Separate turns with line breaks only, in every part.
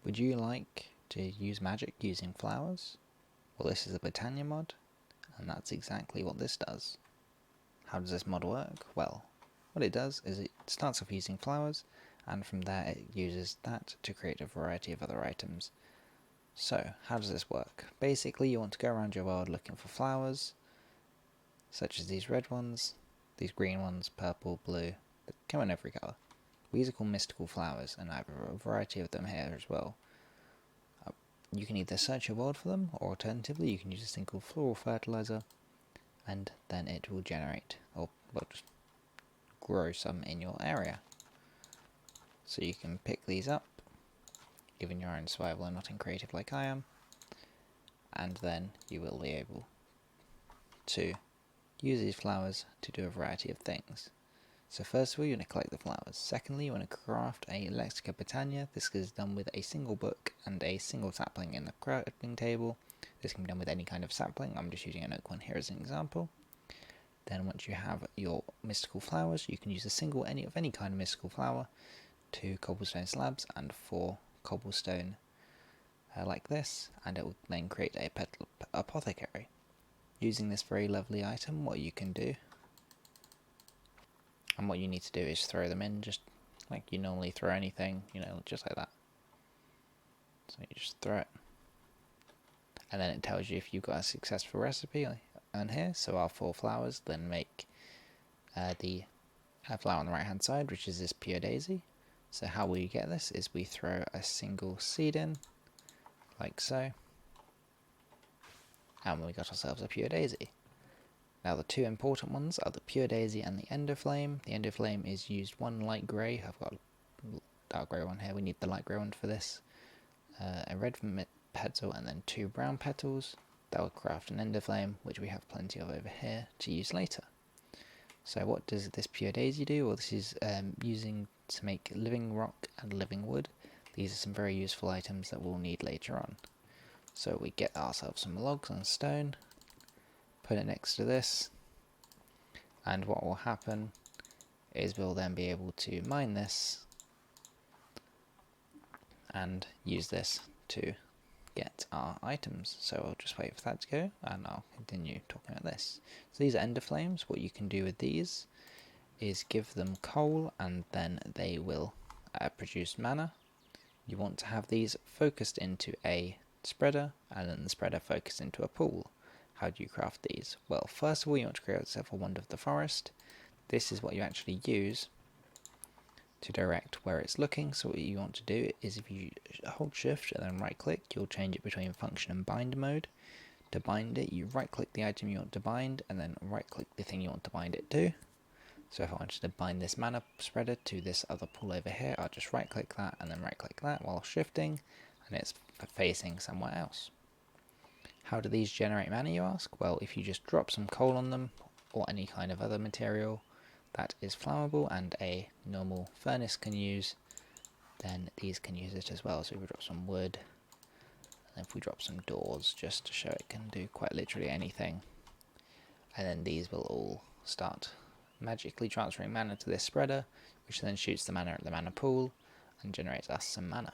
Would you like to use magic using flowers? Well, this is a Botania mod, and that's exactly what this does. How does this mod work? Well, what it does is it starts off using flowers, and from there it uses that to create a variety of other items. So, how does this work? Basically, you want to go around your world looking for flowers, such as these red ones, these green ones, purple, blue, that come in every colour. These are called mystical flowers, and I have a variety of them here as well. You can either search your world for them, or alternatively you can use a thing called floral fertilizer, and then it will generate, or well, just grow some in your area. So you can pick these up, given your own survival and not in creative like I am, and then you will be able to use these flowers to do a variety of things. So first of all, you want to collect the flowers. Secondly, you want to craft a Lexica Botania. This is done with a single book and a single sapling in the crafting table. This can be done with any kind of sapling. I'm just using an oak one here as an example. Then once you have your mystical flowers, you can use a single of any kind of mystical flower, 2 cobblestone slabs and 4 cobblestone like this, and it will then create a petal apothecary. Using this very lovely item, what you can do, and what you need to do is throw them in just like you normally throw anything, just like that. So you just throw it, and then it tells you if you've got a successful recipe on here. So our 4 flowers then make the flower on the right hand side, which is this pure daisy. So how we get this is we throw a single seed in, like so, and we got ourselves a pure daisy. Now the 2 important ones are the pure daisy and the ender flame. The ender flame is used 1 light grey. I've got a dark grey one here. We need the light grey one for this. A red petal and then 2 brown petals. That will craft an ender flame, which we have plenty of over here to use later. So what does this pure daisy do? Well, this is using to make living rock and living wood. These are some very useful items that we'll need later on. So we get ourselves some logs and stone, put it next to this, and what will happen is we'll then be able to mine this and use this to get our items. So I'll just wait for that to go and I'll continue talking about this. So these are ender flames. What you can do with these is give them coal and then they will produce mana. You want to have these focused into a spreader and then the spreader focused into a pool. How do you craft these? Well, first of all, you want to create yourself a wand of the forest. This is what you actually use to direct where it's looking. So what you want to do is if you hold shift and then right click, you'll change it between function and bind mode. To bind it, you right click the item you want to bind and then right click the thing you want to bind it to. So if I wanted to bind this mana spreader to this other pool over here, I'll just right click that and then right click that while shifting, and it's facing somewhere else. How do these generate mana, you ask? Well, if you just drop some coal on them, or any kind of other material that is flammable and a normal furnace can use, then these can use it as well. So if we drop some wood, and if we drop some doors, just to show it can do quite literally anything, and then these will all start magically transferring mana to this spreader, which then shoots the mana at the mana pool and generates us some mana.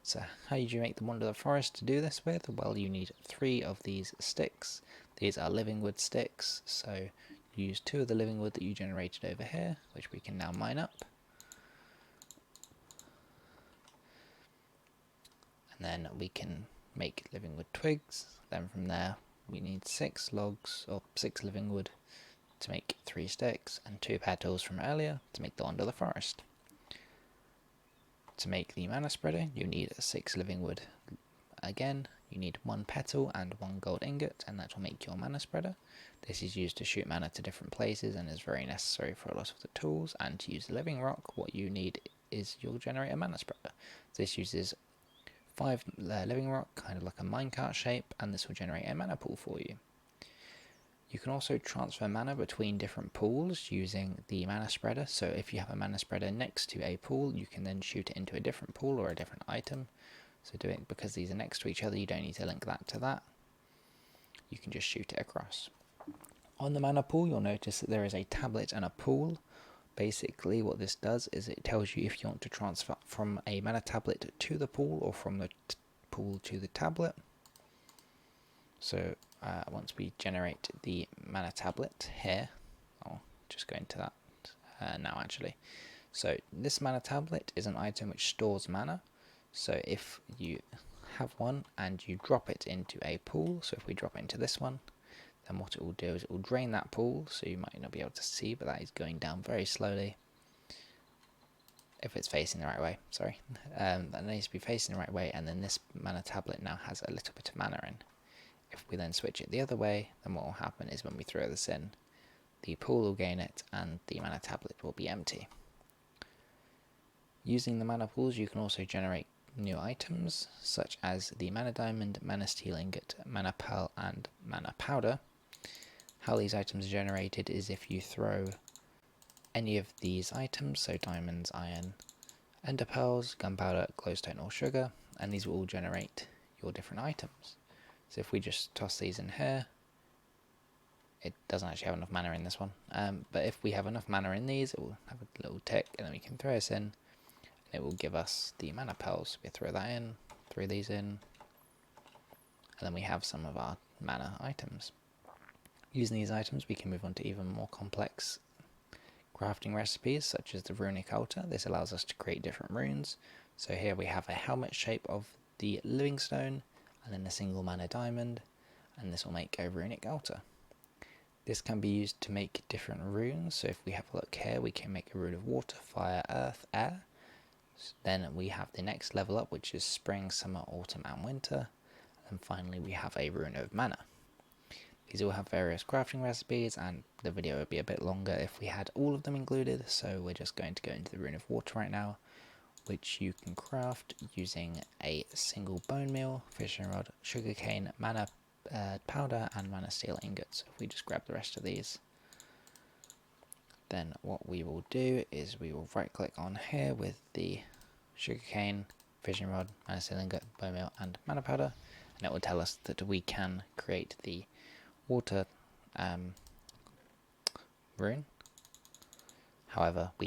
So how do you make the wand of the forest to do this with? Well, you need 3 of these sticks. These are living wood sticks, so use 2 of the living wood that you generated over here, which we can now mine up. And then we can make living wood twigs. Then from there we need 6 logs, or 6 living wood to make 3 sticks, and 2 petals from earlier to make the wand of the forest. To make the mana spreader, you need 6 living wood. Again, you need 1 petal and 1 gold ingot, and that will make your mana spreader. This is used to shoot mana to different places and is very necessary for a lot of the tools. And to use the living rock, what you need is you'll generate a mana spreader. This uses 5 living rock, kind of like a minecart shape, and this will generate a mana pool for you. You can also transfer mana between different pools using the mana spreader. So if you have a mana spreader next to a pool, you can then shoot it into a different pool or a different item. So because these are next to each other, you don't need to link that to that. You can just shoot it across. On the mana pool, you'll notice that there is a tablet and a pool. Basically what this does is it tells you if you want to transfer from a mana tablet to the pool or from the pool to the tablet. So once we generate the mana tablet here, I'll just go into that now actually. So this mana tablet is an item which stores mana. So if you have one and you drop it into a pool, so if we drop it into this one, then what it will do is it will drain that pool, so you might not be able to see, but that is going down very slowly. If it's facing the right way, sorry. That needs to be facing the right way, and then this mana tablet now has a little bit of mana in. If we then switch it the other way, then what will happen is when we throw this in, the pool will gain it and the mana tablet will be empty. Using the mana pools, you can also generate new items, such as the mana diamond, mana steel ingot, mana pearl, and mana powder. How these items are generated is if you throw any of these items, so diamonds, iron, ender pearls, gunpowder, glowstone, or sugar, and these will all generate your different items. So if we just toss these in here, it doesn't actually have enough mana in this one, but if we have enough mana in these, it will have a little tick, and then we can throw this in, and it will give us the mana pearls. We throw that in, throw these in, and then we have some of our mana items. Using these items, we can move on to even more complex crafting recipes, such as the runic altar. This allows us to create different runes. So here we have a helmet shape of the living stone, and then a single mana diamond, and this will make a runic altar. This can be used to make different runes. So if we have a look here, we can make a rune of water, fire, earth, air. Then we have the next level up, which is spring, summer, autumn, and winter. And finally we have a rune of mana. These all have various crafting recipes, and the video would be a bit longer if we had all of them included, so we're just going to go into the rune of water right now, which you can craft using a single bone meal, fishing rod, sugarcane, mana powder, and mana steel ingots. So if we just grab the rest of these, then what we will do is we will right click on here with the sugarcane, fishing rod, mana steel ingot, bone meal, and mana powder, and it will tell us that we can create the water rune. However, we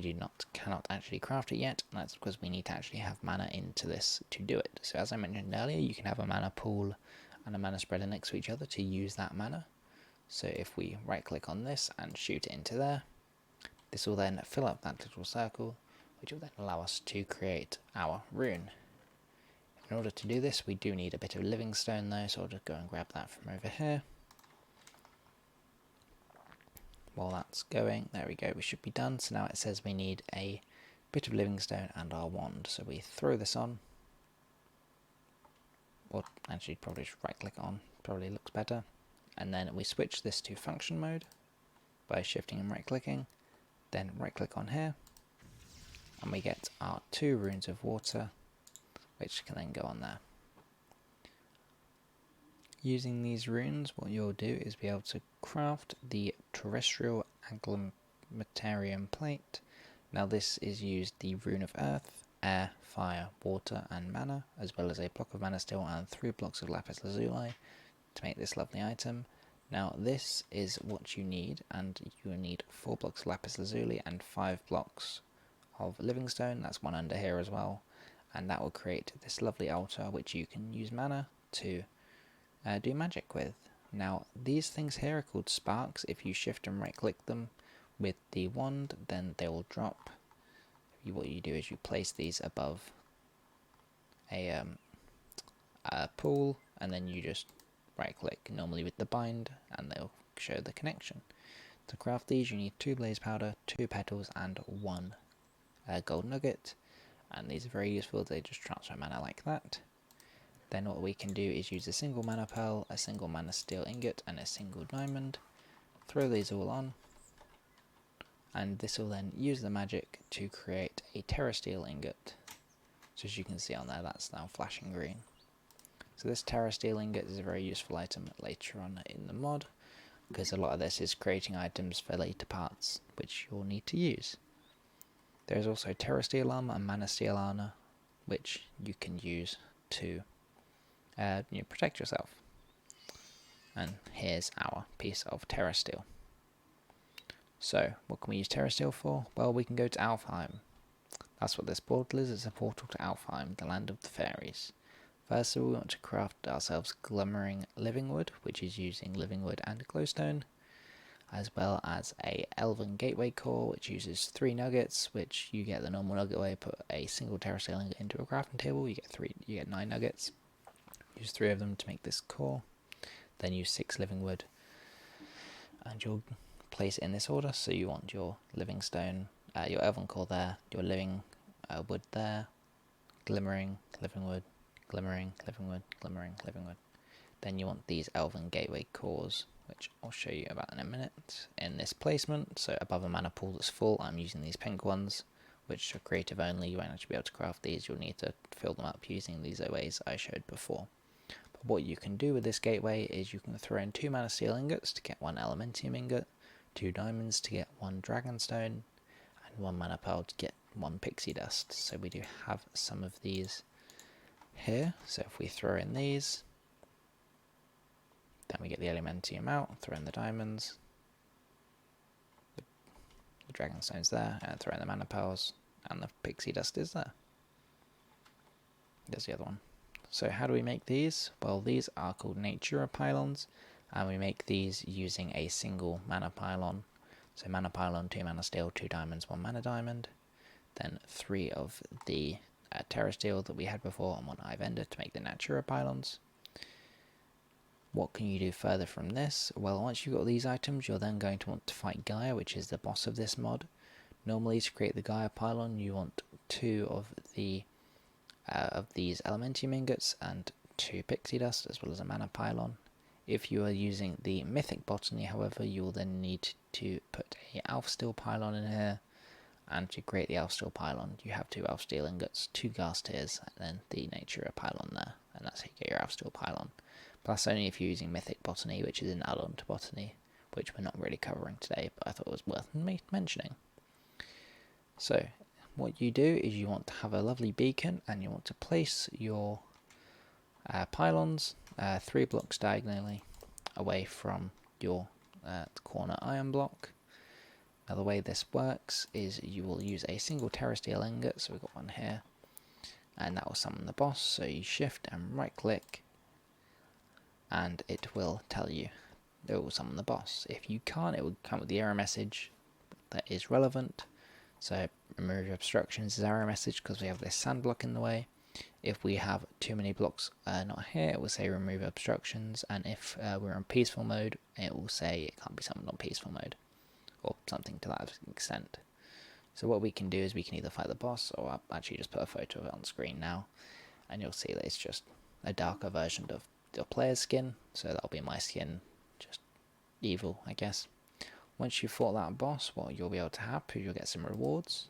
cannot actually craft it yet, and that's because we need to actually have mana into this to do it. So as I mentioned earlier, you can have a mana pool and a mana spreader next to each other to use that mana. So if we right click on this and shoot it into there, this will then fill up that little circle, which will then allow us to create our rune. In order to do this, we do need a bit of living stone though, so I'll just go and grab that from over here. While that's going, there we go, we should be done. So now it says we need a bit of living stone and our wand, so we throw this on, or actually probably just right click on, probably looks better, and then we switch this to function mode by shifting and right clicking, then right click on here, and we get our 2 runes of water, which can then go on there. Using these runes, what you'll do is be able to craft the terrestrial agglomeratorium plate. Now this is used the rune of earth, air, fire, water, and mana, as well as a block of mana steel and 3 blocks of lapis lazuli to make this lovely item. Now this is what you need, and you will need 4 blocks of lapis lazuli and 5 blocks of living stone. That's one under here as well, and that will create this lovely altar which you can use mana to do magic with. Now these things here are called sparks. If you shift and right click them with the wand, then they will drop. What you do is you place these above a pool, and then you just right click normally with the bind and they'll show the connection. To craft these you need 2 blaze powder, 2 petals, and 1 gold nugget, and these are very useful, they just transfer mana like that. Then what we can do is use a single mana pearl, a single mana steel ingot, and a single diamond. Throw these all on, and this will then use the magic to create a terra steel ingot. So as you can see on there, that's now flashing green. So this terra steel ingot is a very useful item later on in the mod, because a lot of this is creating items for later parts, which you'll need to use. There is also terra steel armor and mana steel armor, which you can use to protect yourself. And here's our piece of terra steel. So, what can we use Terra Steel for? Well, we can go to Alfheim. That's what this portal is. It's a portal to Alfheim, the land of the fairies. First of all, we want to craft ourselves glimmering living wood, which is using living wood and glowstone, as well as a elven gateway core, which uses 3 nuggets, which you get the normal nugget way. Put a single Terra Steel ingot into a crafting table, you get 9 nuggets. Use 3 of them to make this core. Then use 6 living wood, and you'll place it in this order. So you want your living stone, your elven core there, your living wood there, glimmering, living wood, glimmering, living wood, glimmering, living wood. Then you want these elven gateway cores, which I'll show you about in a minute, in this placement. So above a mana pool that's full, I'm using these pink ones, which are creative only. You won't actually be able to craft these. You'll need to fill them up using these ways I showed before. But what you can do with this gateway is you can throw in 2 mana steel ingots to get 1 elementium ingot, 2 diamonds to get 1 dragonstone, and 1 mana pearl to get 1 pixie dust. So we do have some of these here. So if we throw in these, then we get the elementium out, throw in the diamonds, the dragonstone's there, and throw in the mana pearls, and the pixie dust is there. There's the other one. So how do we make these? Well, these are called Natura pylons, and we make these using a single mana pylon. So mana pylon, 2 mana steel, 2 diamonds, 1 mana diamond. Then 3 of the Terra Steel that we had before, and 1 Hive Ender to make the Natura pylons. What can you do further from this? Well, once you've got these items, you're then going to want to fight Gaia, which is the boss of this mod. Normally, to create the Gaia pylon, you want 2 of these elementium ingots and 2 pixie dust, as well as a mana pylon. If you are using the mythic botany, however, you will then need to put a elf steel pylon in here, and to create the elf steel pylon, you have 2 elf steel ingots, 2 ghast tears, and then the nature pylon there, and that's how you get your elf steel pylon. But that's only if you're using mythic botany, which is an add-on to botany, which we're not really covering today, but I thought it was worth mentioning. So what you do is you want to have a lovely beacon, and you want to place your pylons 3 blocks diagonally away from your corner iron block. Now the way this works is you will use a single Terra Steel ingot, so we've got one here, and that will summon the boss. So you shift and right click, and it will tell you, it will summon the boss. If you can't, it will come with the error message that is relevant. So remove obstructions is error message because we have this sand block in the way. If we have too many blocks not here, it will say remove obstructions, and if we're on peaceful mode, it will say it can't be summoned on peaceful mode, or something to that extent. So what we can do is we can either fight the boss, or I'll actually just put a photo of it on screen now, and you'll see that it's just a darker version of the player's skin. So that'll be my skin, just evil, I guess. Once you've fought that boss, what you'll be able to have is you'll get some rewards.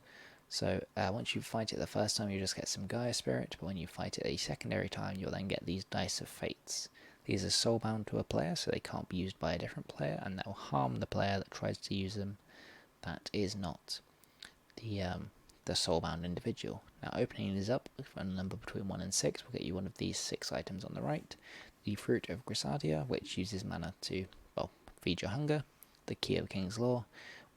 So once you fight it the first time, you just get some Gaia Spirit, but when you fight it a secondary time, you'll then get these Dice of Fates. These are soulbound to a player, so they can't be used by a different player, and they'll harm the player that tries to use them. That is not the soulbound individual. Now opening these up for a number between 1 and 6 will get you one of these 6 items on the right. The Fruit of Grisadia, which uses mana to, well, feed your hunger. The Key of King's Law,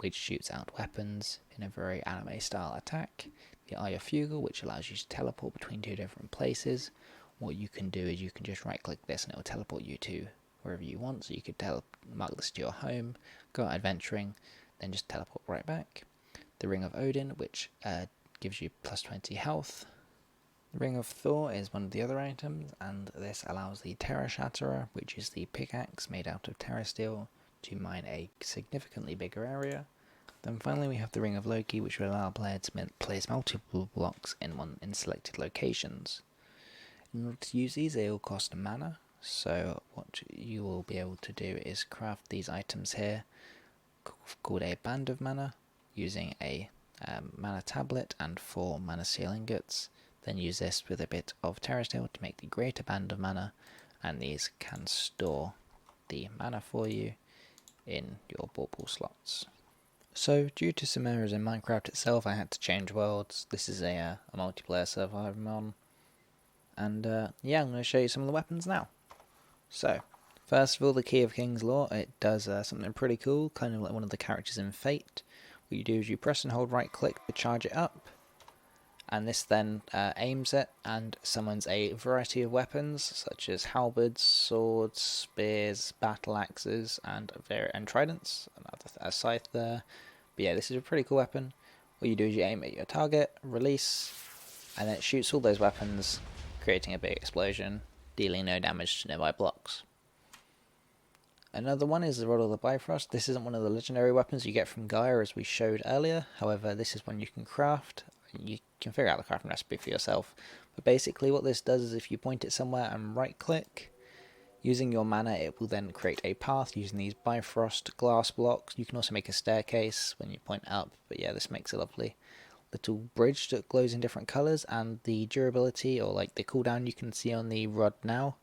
which shoots out weapons in a very anime style attack. The Eye of Fugal, which allows you to teleport between 2 different places. What you can do is you can just right click this and it will teleport you to wherever you want. So you could mark this to your home, go out adventuring, then just teleport right back. The Ring of Odin, which gives you plus 20 health. The Ring of Thor is one of the other items, and this allows the Terra Shatterer, which is the pickaxe made out of Terra Steel, to mine a significantly bigger area. Then finally we have the Ring of Loki, which will allow a player to place multiple blocks in selected locations. In order to use these, they all cost mana, so what you will be able to do is craft these items here, called a Band of Mana, using a mana tablet and 4 mana steel ingots. Then use this with a bit of Terra Steel to make the Greater Band of Mana, and these can store the mana for you in your bauble slots. So due to some errors in Minecraft itself, I had to change worlds. This is a multiplayer server I'm on, and yeah, I'm going to show you some of the weapons now. So First of all, the Key of King's Law, it does something pretty cool, kind of like one of the characters in Fate. What you do is you press and hold right click to charge it up, and this then aims it and summons a variety of weapons such as halberds, swords, spears, battle axes, and tridents. A scythe there. But yeah, this is a pretty cool weapon. What you do is you aim at your target, release, and then it shoots all those weapons, creating a big explosion, dealing no damage to nearby blocks. Another one is the Rod of the Bifrost. This isn't one of the legendary weapons you get from Gaia as we showed earlier. However, this is one you can craft. You can figure out the crafting recipe for yourself. But basically what this does is if you point it somewhere and right click, using your mana it will then create a path using these Bifrost glass blocks. You can also make a staircase when you point up. But yeah, this makes a lovely little bridge that glows in different colours, and the durability or like the cooldown you can see on the rod now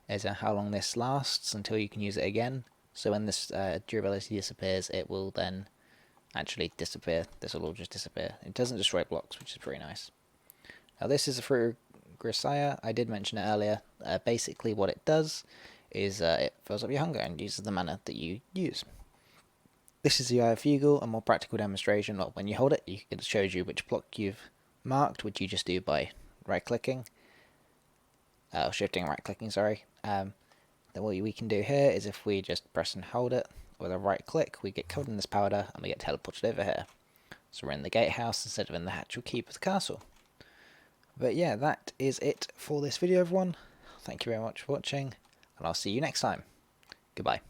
is how long this lasts until you can use it again. So when this durability disappears, it will then actually disappear. This will all just disappear. It doesn't destroy blocks, which is pretty nice. Now this is a Fruit of Grisaya. I did mention it earlier. Basically what it does is it fills up your hunger and uses the mana that you use. This is the Eye of Fugal, a more practical demonstration. When you hold it, it shows you which block you've marked, which you just do by right-clicking. Shifting and right-clicking, sorry. Then what we can do here is if we just press and hold it with a right-click, we get covered in this powder and we get teleported over here. So we're in the gatehouse instead of in the actual keep of the castle. But yeah, that is it for this video, everyone. Thank you very much for watching, and I'll see you next time. Goodbye.